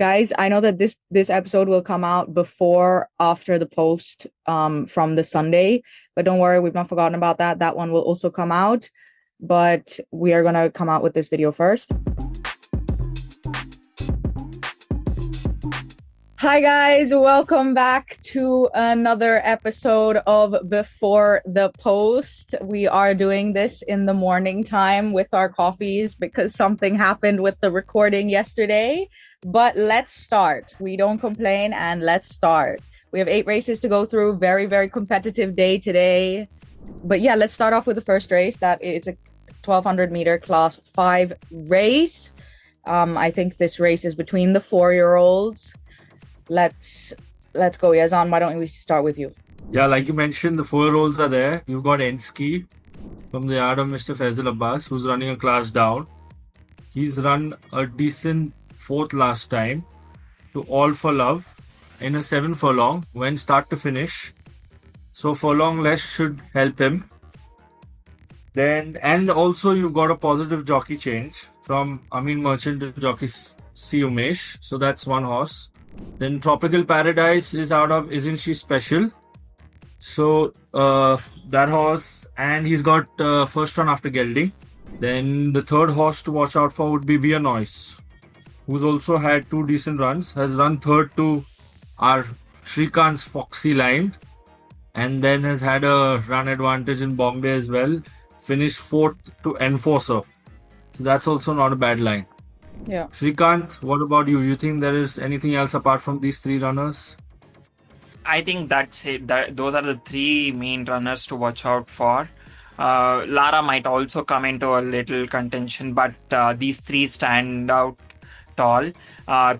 Guys, I know that this episode will come out before after the post from the Sunday, but don't worry, we've not forgotten about that. That one will also come out, but we are gonna come out with this video first. Hi guys, welcome back to another episode of Before the Post. We are doing this in the morning time with our coffees because something happened with the recording yesterday. But let's start. We don't complain and let's start. We have 8 races to go through. Very, very competitive day today. But yeah, let's start off with the first race. It's a 1200 meter class 5 race. I think this race is between the 4-year-olds. Let's go, Yazan. Why don't we start with you? Yeah, like you mentioned, the 4-year-olds are there. You've got Enski from the yard of Mr. Faisal Abbas, who's running a class down. He's run a decent 4th last time to All for Love in a 7 furlong, went start to finish. So furlong less should help him. And also you've got a positive jockey change from Amin Merchant to jockey C. Umesh. So that's one horse. Then Tropical Paradise is out of Isn't She Special? So that horse, and he's got first run after gelding. Then the third horse to watch out for would be Via Noise, who's also had 2 decent runs, has run third to our Shrikant's Foxy Line, and then has had a run advantage in Bombay as well, finished 4th to Enforcer. So that's also not a bad line. Yeah. Shrikant, what about you? You think there is anything else apart from these 3 runners? I think that's it. Those are the 3 main runners to watch out for. Lara might also come into a little contention, but these 3 stand out tall.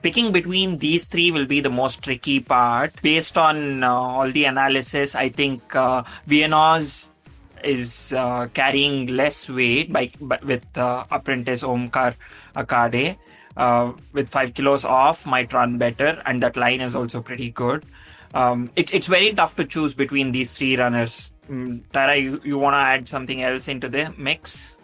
Picking between these 3 will be the most tricky part. Based on all the analysis, I think Vienna's is carrying less weight with apprentice Omkar Akade. With 5 kilos off, might run better, and that line is also pretty good. It's very tough to choose between these 3 runners. Tara, you want to add something else into the mix?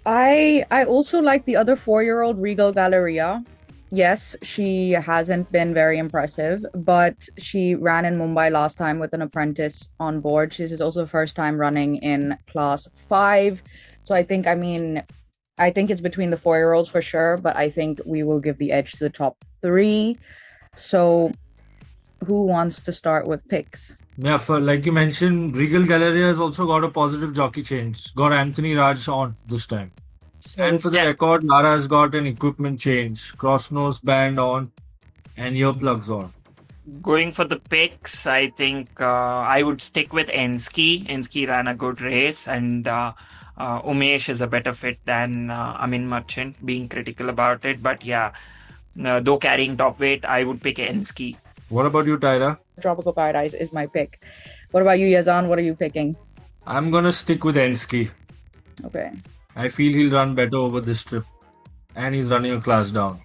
I also like the other 4-year-old Regal Galleria. Yes, she hasn't been very impressive, but she ran in Mumbai last time with an apprentice on board. This is also the first time running in class 5. So I think it's between the 4-year-olds for sure, but I think we will give the edge to the top 3. So who wants to start with picks? Yeah, like you mentioned, Regal Galleria has also got a positive jockey change. Got Anthony Raj on this time. And for the record, Lara has got an equipment change. Cross nose band on and earplugs on. Going for the picks, I think I would stick with Enski. Enski ran a good race, and Umesh is a better fit than Amin Merchant, being critical about it. But yeah, though carrying top weight, I would pick Enski. What about you, Tyra? Tropical Paradise is my pick. What about you, Yazan? What are you picking? I'm going to stick with Enski. Okay. I feel he'll run better over this trip. And he's running a class down.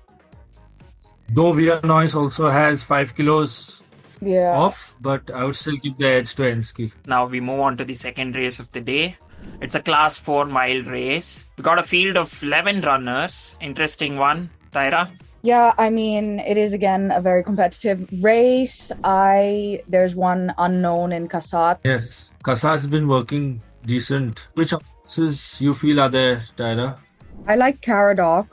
Though Via Noise also has 5 kilos off, but I would still give the edge to Enski. Now we move on to the second race of the day. It's a class 4 mile race. We got a field of 11 runners. Interesting one. Tyra? Yeah, I mean, it is again a very competitive race. There's one unknown in Kasat. Yes, Kasat's been working decent. Which horses you feel are there, Tyra? I like Caradoc.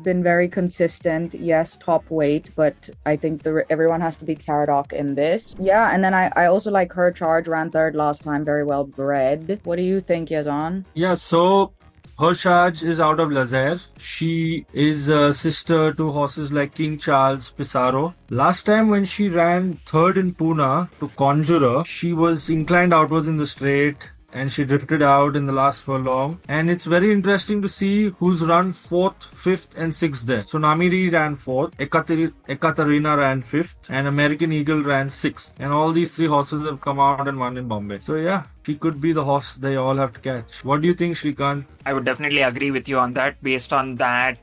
Been very consistent. Yes, top weight, but I think everyone has to be Caradoc in this. Yeah, and then I also like Her Charge, ran 3rd last time, very well bred. What do you think, Yazan? Yeah, so Her Charge is out of Lazaire. She is a sister to horses like King Charles, Pissarro. Last time when she ran 3rd in Pune to Conjurer, she was inclined outwards in the straight and she drifted out in the last furlong. And it's very interesting to see who's run 4th, 5th and 6th there. So Namiri ran 4th, Ekaterina ran 5th, and American Eagle ran 6th. And all these 3 horses have come out and won in Bombay. So yeah, she could be the horse they all have to catch. What do you think, Shrikant? I would definitely agree with you on that. Based on that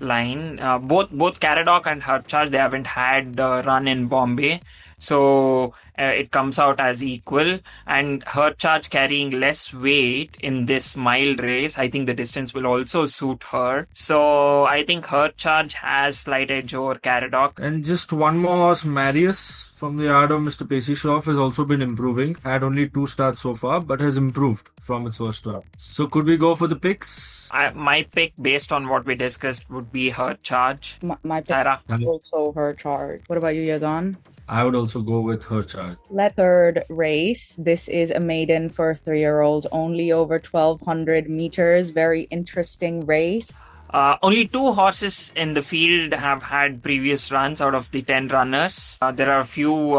line, both Caradoc and Her Charge, they haven't had a run in Bombay. So it comes out as equal. And her charge carrying less weight in this mile race, I think the distance will also suit her. So I think her charge has slight edge over Caradoc. And just one more horse, Marius from the yard of Mr. Pesishoff has also been improving. Had only 2 starts so far, but has improved from its first start. So could we go for the picks? My pick, based on what we discussed, would be her charge. My pick Tyra. is also her charge. What about you, Yazan? I would also go with her charge. Third race. This is a maiden for 3-year-olds, only over 1,200 meters. Very interesting race. Only 2 horses in the field have had previous runs out of the 10 runners. There are a few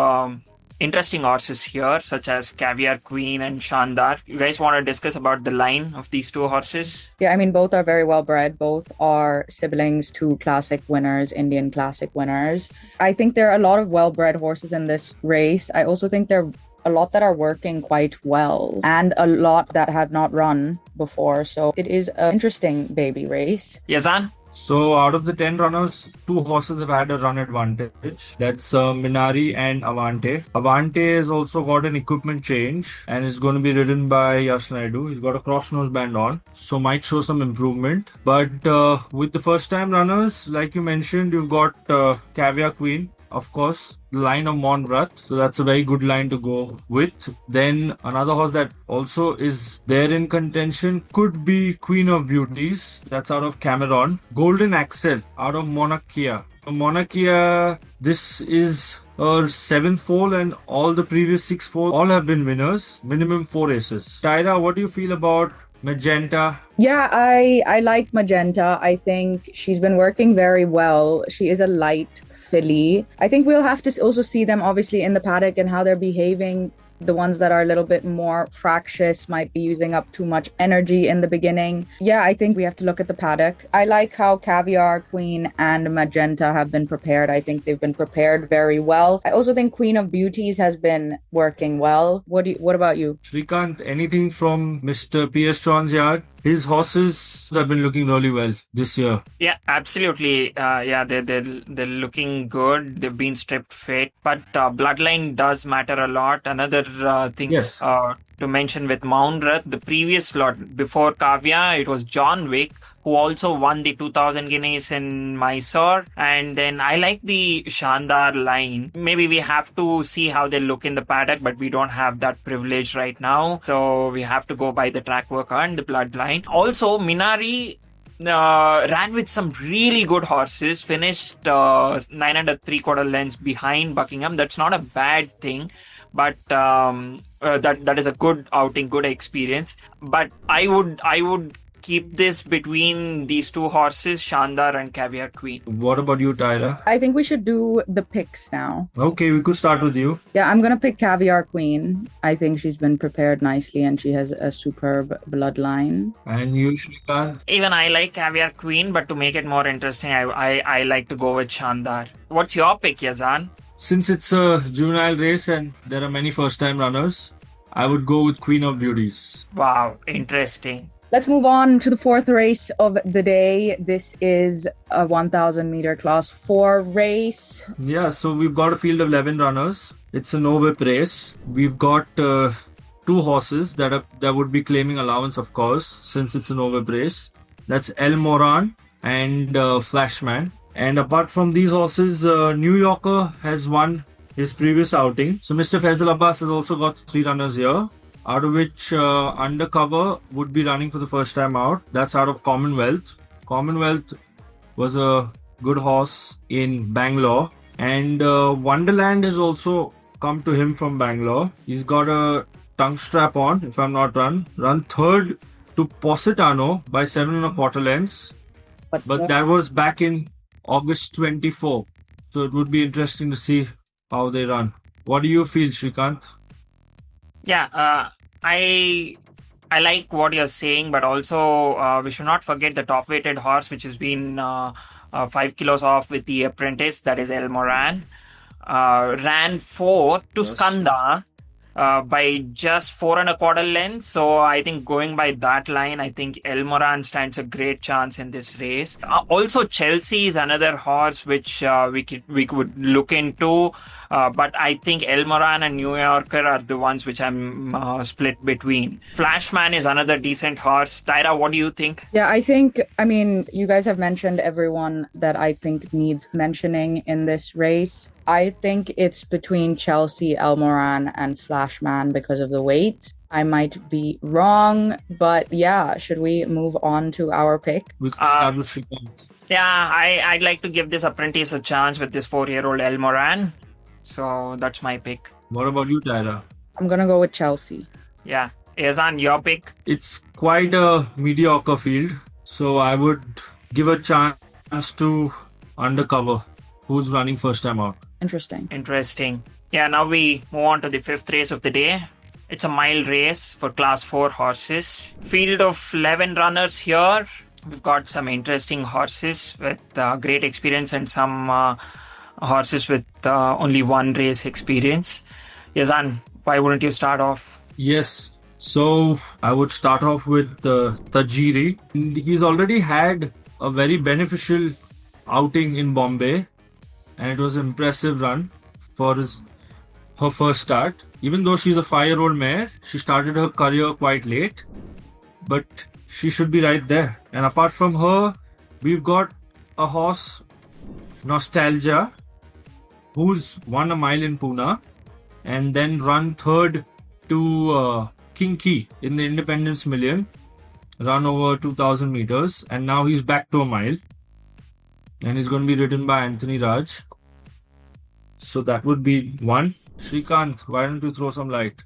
interesting horses here, such as Caviar Queen and Shandar. You guys want to discuss about the line of these 2 horses? Yeah, I mean, both are very well bred. Both are siblings to classic winners, Indian classic winners. I think there are a lot of well-bred horses in this race. I also think there are a lot that are working quite well and a lot that have not run before. So it is an interesting baby race. Yazan? So out of the 10 runners, 2 horses have had a run advantage. That's Minari and Avante. Avante has also got an equipment change and is going to be ridden by Yash Naidu. He's got a cross nose band on, so might show some improvement. But with the first time runners, like you mentioned, you've got Caviar Queen, of course, the line of Monvrat. So that's a very good line to go with. Then another horse that also is there in contention could be Queen of Beauties. That's out of Cameron. Golden Axel out of Monarchia. Monarchia, this is her 7th foal, and all the previous 6 foals all have been winners. Minimum 4 races. Tyra, what do you feel about Magenta? Yeah, I like Magenta. I think she's been working very well. She is a light filly. I think we'll have to also see them obviously in the paddock and how they're behaving. The ones that are a little bit more fractious might be using up too much energy in the beginning. Yeah, I think we have to look at the paddock. I like how Caviar Queen and Magenta have been prepared. I think they've been prepared very well. I also think Queen of Beauties has been working well. What about you? Shrikant, anything from Mr. P.S. Chaun's yard? His horses have been looking really well this year. Yeah, absolutely. They're looking good. They've been stripped fit, but bloodline does matter a lot. Another thing Yes. To mention with Moundrath, the previous lot before Kavya, it was John Wick, who also won the 2000 guineas in Mysore. And then I like the Shandar line. Maybe we have to see how they look in the paddock, but we don't have that privilege right now. So we have to go by the track work and the bloodline. Also, Minari ran with some really good horses, finished 9 and 3/4 lengths behind Buckingham. That's not a bad thing, but that is a good outing, good experience. But I would keep this between these 2 horses, Shandar and Caviar Queen. What about you, Tyra? I think we should do the picks now. Okay, we could start with you. Yeah, I'm gonna pick Caviar Queen. I think she's been prepared nicely and she has a superb bloodline. And you, Shrikant? Even I like Caviar Queen, but to make it more interesting, I like to go with Shandar. What's your pick, Yazan? Since it's a juvenile race and there are many first-time runners, I would go with Queen of Beauties. Wow, interesting. Let's move on to the 4th race of the day. This is a 1,000 meter class 4 race. Yeah, so we've got a field of 11 runners. It's a no-whip race. We've got 2 horses that would be claiming allowance, of course, since it's a no-whip race. That's El Moran and Flashman. And apart from these horses, New Yorker has won his previous outing. So Mr. Faisal Abbas has also got 3 runners here, out of which Undercover would be running for the first time out. That's out of Commonwealth. Commonwealth was a good horse in Bangalore. And Wonderland has also come to him from Bangalore. He's got a tongue strap on, if I'm not run 3rd to Positano by 7 1/4 lengths. But that was back in August 24. So it would be interesting to see how they run. What do you feel, Shrikant? Yeah, I like what you're saying, but also we should not forget the top-weighted horse, which has been 5 kilos off with the apprentice, that is El Moran. Ran 4th to Skanda by just 4.25 lengths. So I think going by that line, I think Elmoran stands a great chance in this race. Also, Chelsea is another horse which we could look into. But I think Elmoran and New Yorker are the ones which I'm split between. Flashman is another decent horse. Tyra, what do you think? Yeah, I mean, you guys have mentioned everyone that I think needs mentioning in this race. I think it's between Chelsea, Elmoran, and Flashman because of the weight. I might be wrong, but yeah, should we move on to our pick? We could start with Shrikant. Yeah, I'd like to give this apprentice a chance with this 4-year-old Elmoran. So that's my pick. What about you, Tyra? I'm gonna go with Chelsea. Yeah. Yazan, your pick? It's quite a mediocre field, so I would give a chance to Undercover, who's running first time out. Interesting. Yeah, now we move on to the fifth race of the day. It's a mile race for class 4 horses. Field of 11 runners here. We've got some interesting horses with great experience and some horses with only one race experience. Yazan, why wouldn't you start off? Yes, so I would start off with Tajiri. He's already had a very beneficial outing in Bombay, and it was an impressive run for her first start. Even though she's a 5-year-old mare, she started her career quite late, but she should be right there. And apart from her, we've got a horse, Nostalgia, who's won a mile in Pune and then run third to Kinky in the Independence Million, run over 2,000 meters, and now he's back to a mile, and he's going to be ridden by Anthony Raj. So that would be one. Shrikant, why don't you throw some light?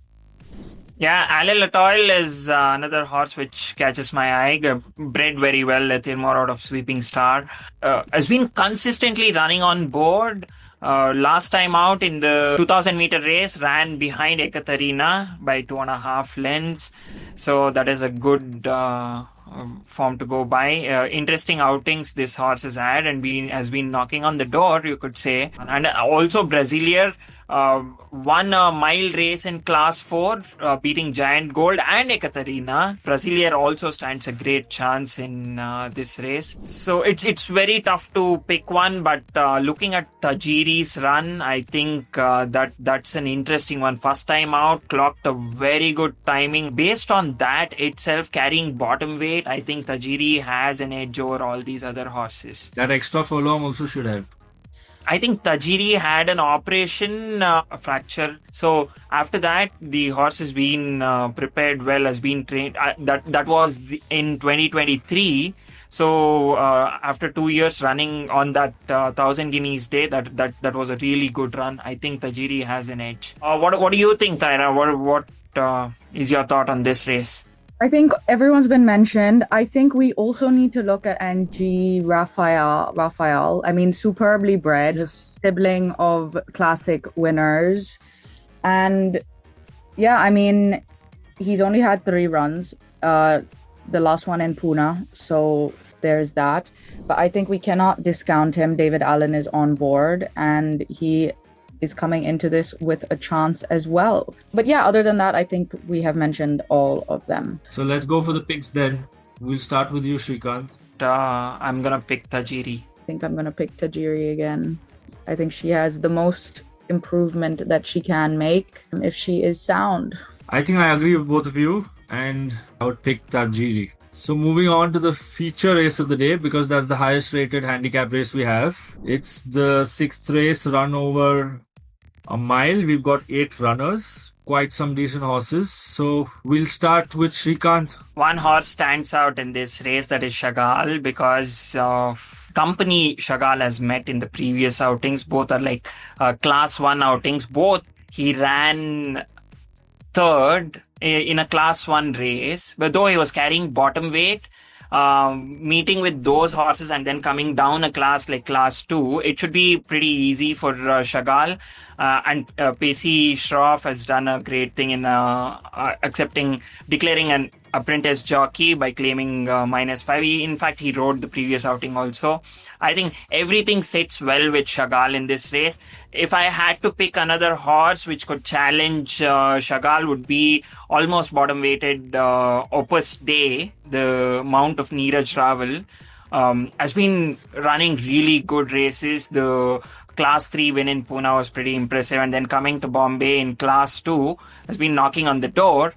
Yeah, Ale Latoil is another horse which catches my eye. Bred very well at Ilmore out of Sweeping Star. Has been consistently running on board. Last time out in the 2,000 meter race, ran behind Ekaterina by 2.5 lengths. So that is a good form to go by. Interesting outings this horse has had and has been knocking on the door, you could say. And also Brasilia won a mile race in class 4, beating Giant Gold and Ekaterina. Brasilia also stands a great chance in this race. So it's very tough to pick one, but looking at Tajiri's run, I think that's an interesting one. First time out, clocked a very good timing. Based on that itself, carrying bottom weight, I think Tajiri has an edge over all these other horses. That extra furlong also should help. I think Tajiri had an operation, a fracture. So after that, the horse has been prepared well, has been trained. That was in 2023. So after 2 years running on that 1,000 Guineas day, that was a really good run. I think Tajiri has an edge. What do you think, Tyra? What is your thought on this race? I think everyone's been mentioned. I think we also need to look at NG Raphael. I mean, superbly bred, sibling of classic winners. And yeah, I mean, he's only had 3 runs. The last one in Pune. So there's that. But I think we cannot discount him. David Allen is on board and he is coming into this with a chance as well. But yeah, other than that, I think we have mentioned all of them. So let's go for the picks then. We'll start with you, Shrikant. I'm gonna pick Tajiri. I think I'm gonna pick Tajiri again. I think she has the most improvement that she can make if she is sound. I think I agree with both of you, and I would pick Tajiri. So moving on to the feature race of the day, because that's the highest rated handicap race we have. It's the 6th race, run over a mile. We've got 8 runners, quite some decent horses. So we'll start with Shrikant. One horse stands out in this race, that is Chagall, because of company Chagall has met in the previous outings. Both are like class 1 outings. Both he ran third in a class 1 race, but though he was carrying bottom weight, meeting with those horses and then coming down a class like class 2, it should be pretty easy for Chagall. And Pacey Shroff has done a great thing in declaring an apprentice jockey by claiming -5. In fact, he rode the previous outing also. I think everything sits well with Chagall in this race. If I had to pick another horse which could challenge Chagall, would be almost bottom weighted Opus Day, the mount of Neeraj Raval. Has been running really good races. The Class 3 win in Pune was pretty impressive, and then coming to Bombay in Class 2 has been knocking on the door.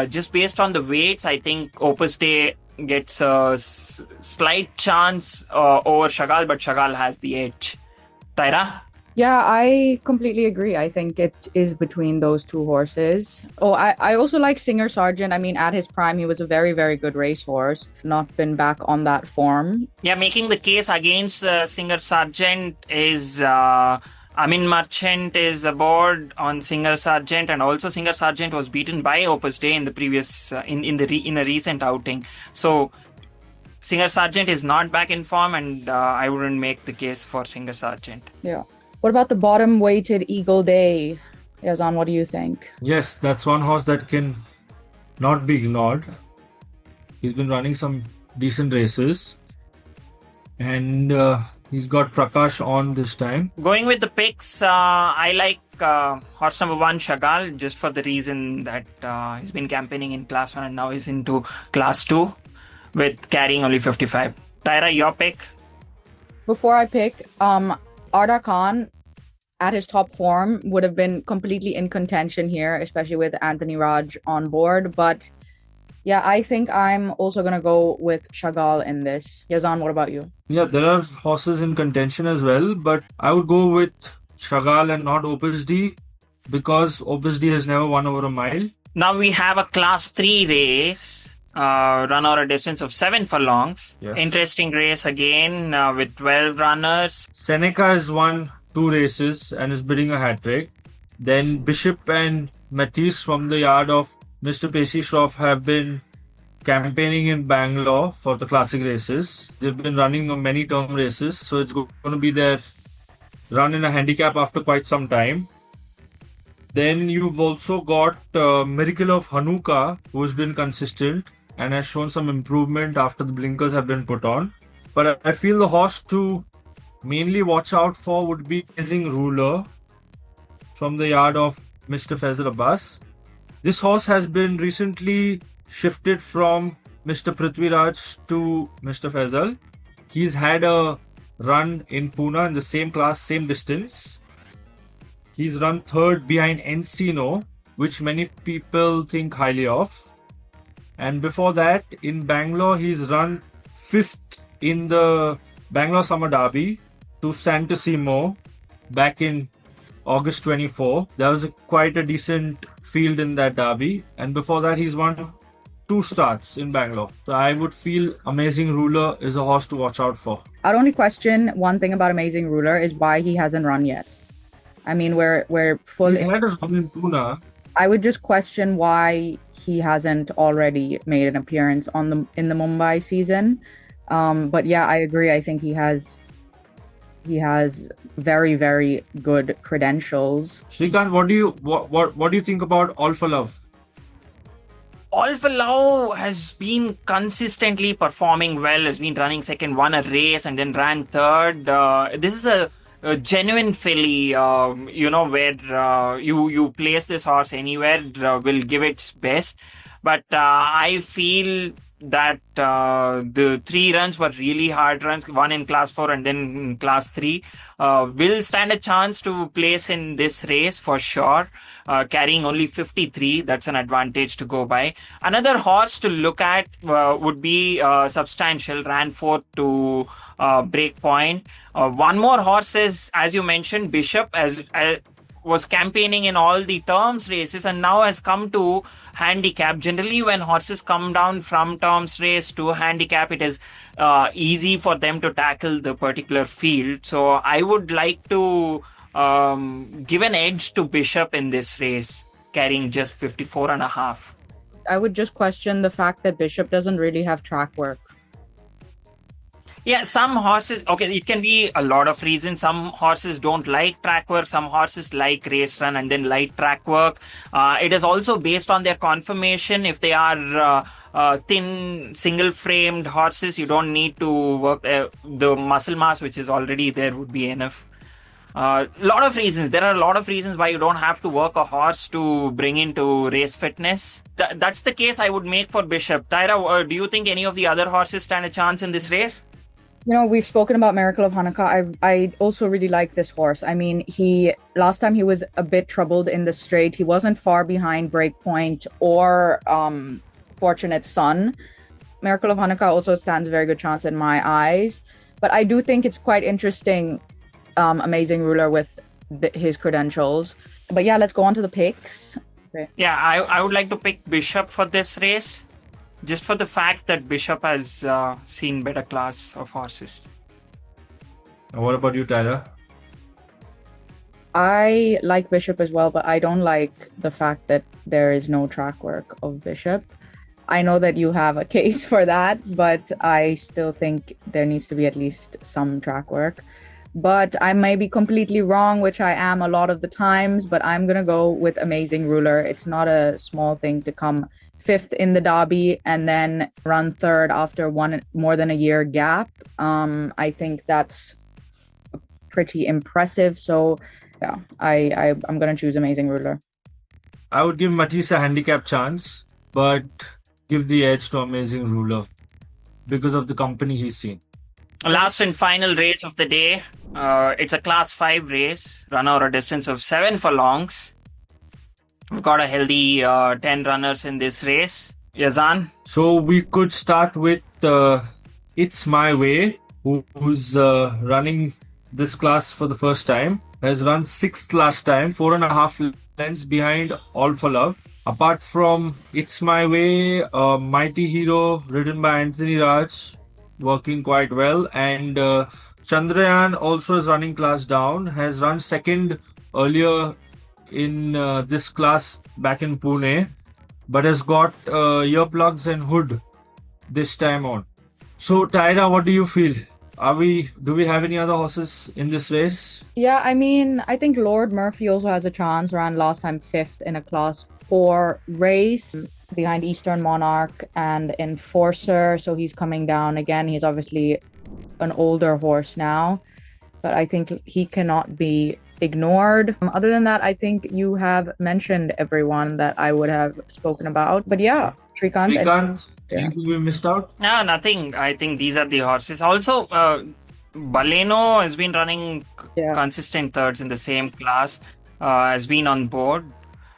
Just based on the weights, I think Opus Day gets a slight chance over Chagall, but Chagall has the edge. Tyra? Yeah, I completely agree. I think it is between those two horses. Oh, I also like Singer Sargent. I mean, at his prime, he was a very, very good racehorse. Not been back on that form. Yeah, making the case against Singer Sargent is Amin Merchant is aboard on Singer Sargent, and also Singer Sargent was beaten by Opus Day in the previous in a recent outing. So Singer Sargent is not back in form, and I wouldn't make the case for Singer Sargent. Yeah. What about the bottom weighted Eagle Day? Yazan, what do you think? Yes, that's one horse that can not be ignored. He's been running some decent races, and he's got Prakash on this time. Going with the picks, I like horse number 1, Chagall, just for the reason that he's been campaigning in Class 1 and now he's into Class 2 with carrying only 55. Tyra, your pick? Before I pick, Arda Khan at his top form would have been completely in contention here, especially with Anthony Raj on board. But yeah, I think I'm also going to go with Chagall in this. Yazan, what about you? Yeah, there are horses in contention as well, but I would go with Chagall and not Opus D because Opus D has never won over a mile. Now we have a Class 3 race. Run over a distance of 7 furlongs. Yes. Interesting race again with 12 runners. Seneca has won 2 races and is bidding a hat-trick. Then Bishop and Matisse from the yard of Mr. Pacey Shroff have been campaigning in Bangalore for the classic races. They've been running many term races, so it's going to be their run in a handicap after quite some time. Then you've also got Miracle of Hanukkah, who has been consistent and has shown some improvement after the blinkers have been put on. But I feel the horse to mainly watch out for would be Amazing Ruler from the yard of Mr. Faisal Abbas. This horse has been recently shifted from Mr. Prithviraj to Mr. Faisal. He's had a run in Pune in the same class, same distance. He's run 3rd behind Encino, which many people think highly of. And before that, in Bangalore, he's run 5th in the Bangalore Summer Derby to Santissimo back in August 24. That was quite a decent field in that derby. And before that, he's won 2 starts in Bangalore. So I would feel Amazing Ruler is a horse to watch out for. I'd only question one thing about Amazing Ruler is why he hasn't run yet. I mean, we're full. He's had a run in Pune. I would just question why he hasn't already made an appearance in the Mumbai season. But yeah, I agree. I think he has very, very good credentials. Shrikant, what do you think about All for Love? All for Love has been consistently performing well, has been running second, won a race and then ran 3rd. This is a genuine filly, where you place this horse anywhere, will give its best. But I feel that the 3 runs were really hard runs, one in Class 4 and then in Class 3, will stand a chance to place in this race for sure. Carrying only 53, that's an advantage to go by. Another horse to look at would be Substantial, ran 4th to Breakpoint. One more horse is, as you mentioned, Bishop, as was campaigning in all the terms races and now has come to handicap. Generally, when horses come down from terms race to handicap, it is easy for them to tackle the particular field. So I would like to give an edge to Bishop in this race, carrying just 54.5. I would just question the fact that Bishop doesn't really have track work. Yeah, some horses, okay, it can be a lot of reasons. Some horses don't like track work, some horses like race run and then light track work. It is also based on their conformation. If they are thin, single framed horses, you don't need to work the muscle mass, which is already there, would be enough. Lot of reasons. There are a lot of reasons why you don't have to work a horse to bring into race fitness. That's the case I would make for Bishop. Tyra, do you think any of the other horses stand a chance in this race? We've spoken about Miracle of Hanukkah. I also really like this horse. I mean, last time he was a bit troubled in the straight. He wasn't far behind Breakpoint or Fortunate Son. Miracle of Hanukkah also stands a very good chance in my eyes. But I do think it's quite interesting, Amazing Ruler with his credentials. But yeah, let's go on to the picks. Okay. Yeah, I would like to pick Bishop for this race. Just for the fact that Bishop has seen better class of horses. And what about you, Tyler? I like Bishop as well, but I don't like the fact that there is no track work of Bishop. I know that you have a case for that, but I still think there needs to be at least some track work. But I may be completely wrong, which I am a lot of the times, but I'm going to go with Amazing Ruler. It's not a small thing to come 5th in the Derby and then run 3rd after more than a year gap. I think that's pretty impressive. So yeah, I'm going to choose Amazing Ruler. I would give Matisse a handicap chance, but give the edge to Amazing Ruler because of the company he's seen. Last and final race of the day. It's a class 5 race, run over a distance of 7 furlongs. We've got a healthy 10 runners in this race. Yazan? So we could start with It's My Way, who's running this class for the first time. Has run 6th last time, 4.5 lengths behind All for Love. Apart from It's My Way, Mighty Hero, ridden by Anthony Raj, working quite well. And Chandrayaan also is running class down, has run 2nd earlier in this class back in Pune, but has got earplugs and hood this time on. So Tyra, what do you feel? Do we have any other horses in this race? Yeah, I mean, I think Lord Murphy also has a chance. Ran last time 5th in a class 4 race behind Eastern Monarch and Enforcer. So he's coming down again. He's obviously an older horse now, but I think he cannot be ignored. Other than that, I think you have mentioned everyone that I would have spoken about. But yeah, Shrikant. Anything we missed out? No, nothing. I think these are the horses. Also, Baleno has been running consistent 3rds in the same class, has been on board,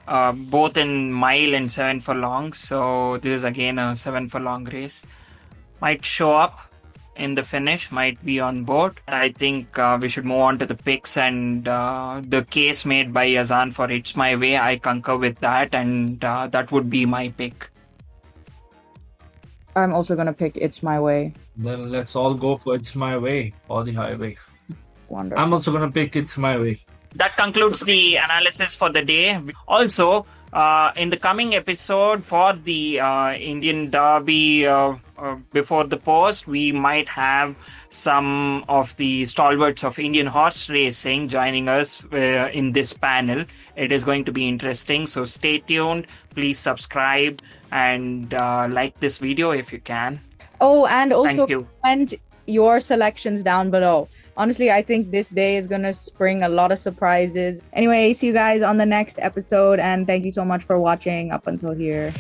both in mile and 7 furlongs. So this is again a 7 furlong race. Might show up in the finish, might be on board. I think we should move on to the picks and the case made by Yazan for It's My Way. I concur with that, and that would be my pick. I'm also going to pick It's My Way. Then let's all go for It's My Way or the highway. Wonderful. I'm also going to pick It's My Way. That concludes the analysis for the day. Also, in the coming episode for the Indian Derby before the post, we might have some of the stalwarts of Indian horse racing joining us in this panel. It is going to be interesting, so stay tuned. Please subscribe and like this video if you can. Oh, and also comment your selections down below. Honestly, I think this day is going to spring a lot of surprises. Anyway, see you guys on the next episode, and thank you so much for watching up until here.